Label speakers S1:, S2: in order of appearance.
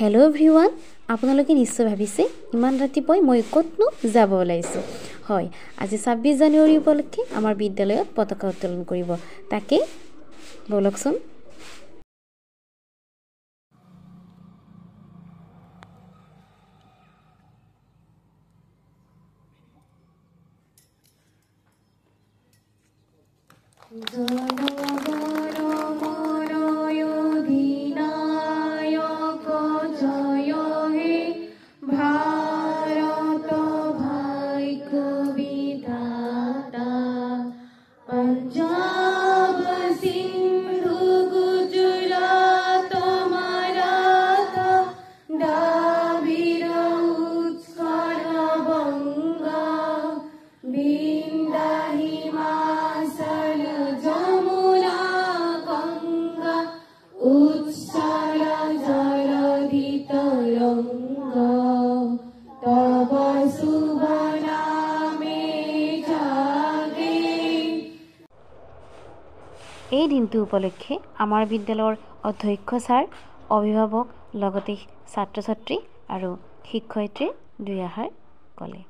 S1: Hello' everyone, আপোনালোকে নিশ্চয় ভাবিছে ইমান ৰাতিপুৱাই মই ক'তনো যাব ওলাইছোঁ। হয়, আজি 26 জানুৱাৰী উপলক্ষে আমাৰ বিদ্যালয়ত পতাকা উত্তোলন কৰিব। তাকে বলকচোন। এই দিনটো উপলক্ষে আমাৰ বিদ্যালয়ৰ অধ্যক্ষ ছাৰ, অভিভাৱক লগতে ছাত্ৰ ছাত্ৰী আৰু শিক্ষয়িত্ৰীয়ে দুই এষাৰ ক'লে।